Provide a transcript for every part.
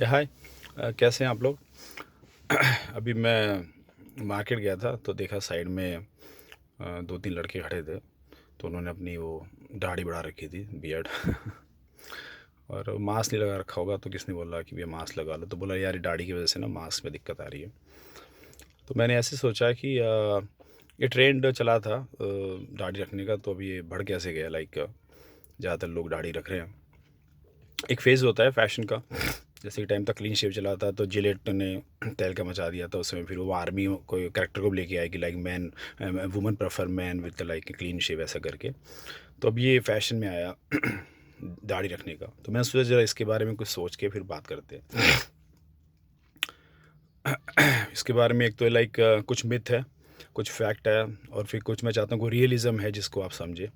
हाय। कैसे हैं आप लोग? अभी मैं मार्केट गया था तो देखा साइड में 2-3 लड़के खड़े थे। तो उन्होंने अपनी वो दाढ़ी बढ़ा रखी थी, बियर्ड। और मास्क नहीं लगा रखा होगा तो किसने बोला कि भैया मास्क लगा लो, तो बोला यार ये दाढ़ी की वजह से ना मास्क में दिक्कत आ रही है। तो मैंने ऐसे सोचा कि ये ट्रेंड चला था दाढ़ी रखने का, तो अभी ये बढ़ कैसे गया? लाइक ज़्यादातर लोग दाढ़ी रख रहे हैं। एक फ़ेज़ होता है फ़ैशन का। जैसे कि टाइम तक क्लीन शेव चला था तो जिलेट ने तहलका मचा दिया था उसमें। फिर वो आर्मी कोई कैरेक्टर को भी लेके आए कि like man, woman prefer man with like clean shave, ऐसा करके। तो अब ये फ़ैशन में आया दाढ़ी रखने का। तो मैंने सोचा ज़रा इसके बारे में कुछ सोच के फिर बात करते हैं। इसके बारे में एक तो लाइक कुछ मिथ है, कुछ फैक्ट है, और फिर कुछ मैं चाहता हूँ कोई रियलिज़म है जिसको आप समझे।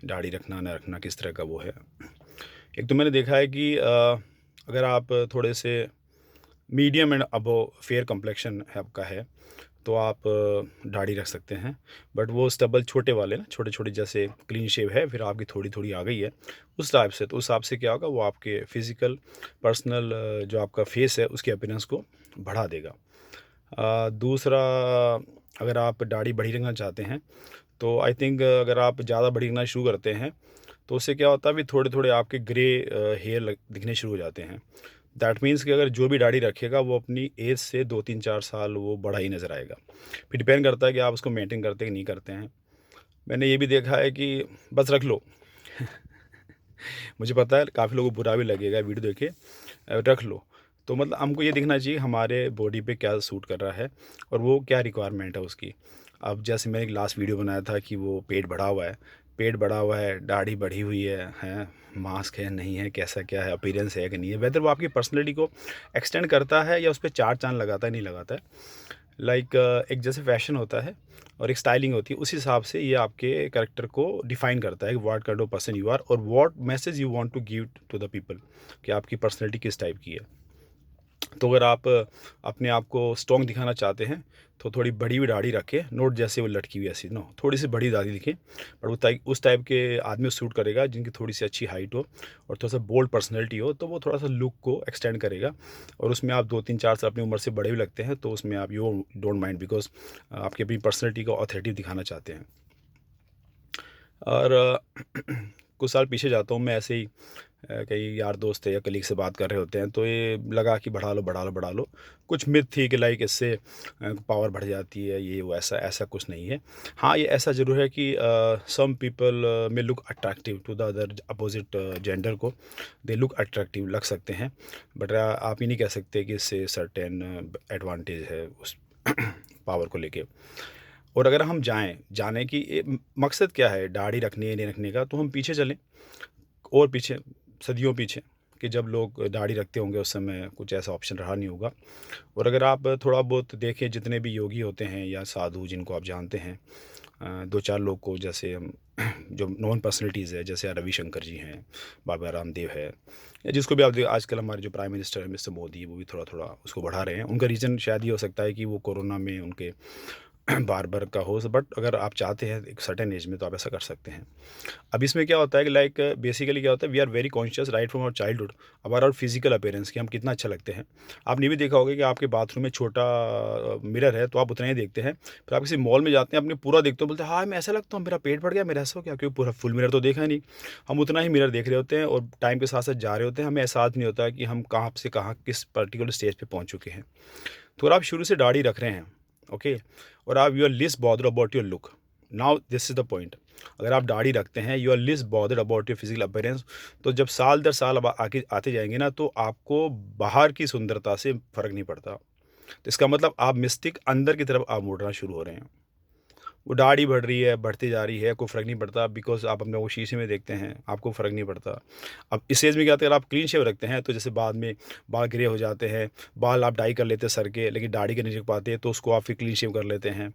दाढ़ी रखना ना रखना किस तरह का वो है। एक तो मैंने देखा है कि अगर आप थोड़े से medium and above fair complexion है आपका है, तो आप दाढ़ी रख सकते हैं। बट वो स्टबल छोटे वाले ना, छोटे-छोटे, जैसे क्लीन शेव है फिर आपकी थोड़ी-थोड़ी आ गई है, उस टाइप से। तो उस हिसाब से क्या होगा, वो आपके फिज़िकल पर्सनल जो आपका फेस है उसके अपीयरेंस को बढ़ा देगा। दूसरा, अगर आप दाढ़ी बड़ी रखना चाहते हैं तो आई थिंक अगर आप ज़्यादा बड़ी रखना शुरू करते हैं तो उससे क्या होता है, अभी थोड़े-थोड़े आपके ग्रे हेयर दिखने शुरू हो जाते हैं। दैट मीन्स कि अगर जो भी दाढ़ी रखेगा वो अपनी एज से 2-3-4 साल वो बड़ा ही नज़र आएगा। फिर डिपेंड करता है कि आप उसको मेंटेन करते हैं कि नहीं करते हैं। मैंने ये भी देखा है कि बस रख लो। मुझे पता है काफ़ी लोगों को बुरा भी लगेगा वीडियो देख के, रख लो। तो मतलब हमको ये देखना चाहिए हमारे बॉडी पे क्या सूट कर रहा है और वो क्या रिक्वायरमेंट है उसकी। अब जैसे मैंने एक लास्ट वीडियो बनाया था कि वो पेट बढ़ा हुआ है, दाढ़ी बढ़ी हुई है, मास्क है, नहीं है, कैसा क्या है, अपीयरेंस है कि नहीं है, वेदर वो आपकी पर्सनैलिटी को एक्सटेंड करता है या उस पे 4 चाँद लगाता है, नहीं लगाता है। लाइक एक जैसे फैशन होता है और एक स्टाइलिंग होती है, उस हिसाब से ये आपके कैरेक्टर को डिफाइन करता है कि what kind of person you are और what message you want to give to the people, कि आपकी पर्सनैलिटी किस टाइप की है। तो अगर आप अपने आप को स्ट्रॉन्ग दिखाना चाहते हैं तो थोड़ी बड़ी हुई दाढ़ी रखें, नोट जैसे वो लटकी हुई ऐसी नो, थोड़ी सी बड़ी दाढ़ी दिखे। पर उस टाइप के आदमी को सूट करेगा जिनकी थोड़ी सी अच्छी हाइट हो और थोड़ा सा बोल्ड पर्सनैलिटी हो, तो वो थोड़ा सा लुक को एक्सटेंड करेगा। और उसमें आप 2-3-4 साल अपनी उम्र से बड़े भी लगते हैं तो उसमें आप यू डोंट माइंड, बिकॉज आपकी अपनी पर्सनैलिटी को ऑथेंटिक दिखाना चाहते हैं। और कुछ साल पीछे जाता हूँ मैं, ऐसे ही कई यार दोस्त थे या कलीग से बात कर रहे होते हैं तो ये लगा कि बढ़ा लो बढ़ा लो बढ़ा लो। कुछ मिथ थी कि लाइक इससे पावर बढ़ जाती है, ये वो, ऐसा ऐसा कुछ नहीं है। हाँ, ये ऐसा ज़रूर है कि सम पीपल में look attractive to the other opposite gender को, दे लुक अट्रैक्टिव लग सकते हैं। बट आप ये नहीं कह सकते कि इससे सर्टेन एडवांटेज है उस पावर को लेके। और अगर हम जाने की मकसद क्या है दाढ़ी रखने या नहीं रखने का, तो हम पीछे चलें, और पीछे, सदियों पीछे, कि जब लोग दाढ़ी रखते होंगे उस समय कुछ ऐसा ऑप्शन रहा नहीं होगा। और अगर आप थोड़ा बहुत देखें, जितने भी योगी होते हैं या साधु जिनको आप जानते हैं, 2-4 लोग को, जैसे जो नॉन पर्सनैलिटीज़ है, जैसे रविशंकर जी हैं, बाबा रामदेव है, या जिसको भी आप आजकल हमारे जो प्राइम मिनिस्टर है मिस्टर मोदी, वो भी थोड़ा-थोड़ा उसको बढ़ा रहे हैं। उनका रीज़न शायद ये हो सकता है कि वो कोरोना में उनके बार्बर का हो, बट अगर आप चाहते हैं एक सर्टेन एज में तो आप ऐसा कर सकते हैं। अब इसमें क्या होता है कि लाइक बेसिकली क्या होता है, we are very conscious right from our childhood about our physical appearance, कि हम कितना अच्छा लगते हैं। आपने भी देखा होगा कि आपके बाथरूम में छोटा मिरर है तो आप उतना ही देखते हैं। फिर आप किसी मॉल में जाते हैं, अपने पूरा देखते हो, बोलते हैं हाँ मैं ऐसा लगता हूँ, मेरा पेट बढ़ गया, मेरा ऐसा हो गया, क्योंकि पूरा फुल मिरर तो देखा ही नहीं। हम उतना ही मिरर देख रहे होते हैं और टाइम के साथ साथ जा रहे होते हैं, हमें एहसास नहीं होता कि हम कहाँ से कहाँ किस पर्टिकुलर स्टेज पे पहुँच चुके हैं। तो अगर आप शुरू से दाढ़ी रख रहे हैं, ओके, और आप you are least bother about your look, now this is the point. अगर आप दाढ़ी रखते हैं, you are least bother about your physical appearance, तो जब साल दर साल अब आगे आते जाएंगे ना, तो आपको बाहर की सुंदरता से फर्क नहीं पड़ता। तो इसका मतलब आप मिस्टिक अंदर की तरफ आप मुड़ना शुरू हो रहे हैं। वो दाढ़ी बढ़ रही है, बढ़ती जा रही है, कोई फ़र्क नहीं पड़ता, बिकॉज़ आप अपने को शीशे में देखते हैं, आपको फ़र्क नहीं पड़ता। अब इस एज में क्या होता है, अगर आप क्लीन शेव रखते हैं तो जैसे बाद में बाल ग्रे हो जाते हैं, बाल आप डाई कर लेते हैं सर के, लेकिन दाढ़ी के नहीं रख पाते, तो उसको आप फिर क्लीन शेव कर लेते हैं।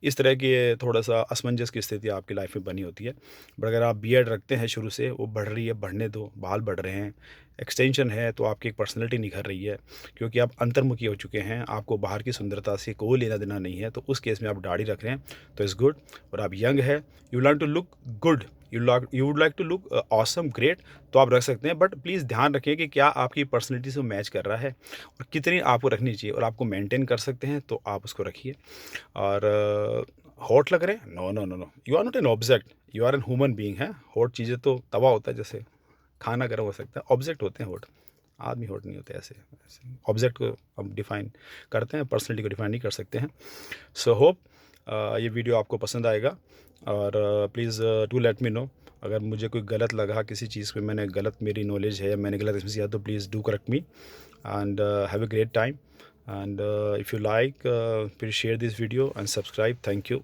इस तरह की थोड़ा-सा असमंजस की स्थिति आपकी लाइफ़ में बनी होती है। बट अगर आप बियर्ड रखते हैं शुरू से, वो बढ़ रही है, बढ़ने दो, बाल बढ़ रहे हैं, एक्सटेंशन है तो आपकी एक पर्सनैलिटी निखर रही है, क्योंकि आप अंतर्मुखी हो चुके हैं, आपको बाहर की सुंदरता से कोई लेना देना नहीं है, तो उस केस में आप दाढ़ी रख रहे हैं तो इज़ गुड। और आप यंग है, you learn to look good, you would like to look awesome great, तो आप रख सकते हैं। बट प्लीज़ ध्यान रखें कि क्या आपकी पर्सनैलिटी से मैच कर रहा है और कितनी आपको रखनी चाहिए, और आपको मेंटेन कर सकते हैं तो आप उसको रखिए। और हॉट लग रहे हैं, no no no no, you are not an object, you are an human being है। हॉट चीज़ें तो तवा होता है, जैसे खाना गर्म हो सकता है, ऑब्जेक्ट होते हैं हॉट, आदमी हॉट नहीं होते। ऐसे ऐसे ऑब्जेक्ट को हम डिफ़ाइन करते हैं, पर्सनैलिटी को डिफ़ाइन नहीं कर सकते हैं। सो होप ये वीडियो आपको पसंद आएगा, और please do let me know अगर मुझे कोई गलत लगा, किसी चीज़ पे मैंने गलत, मेरी नॉलेज है, मैंने गलत इसमें किया, तो please do correct me. And have a great time, and if you like, please share this video and subscribe. Thank you.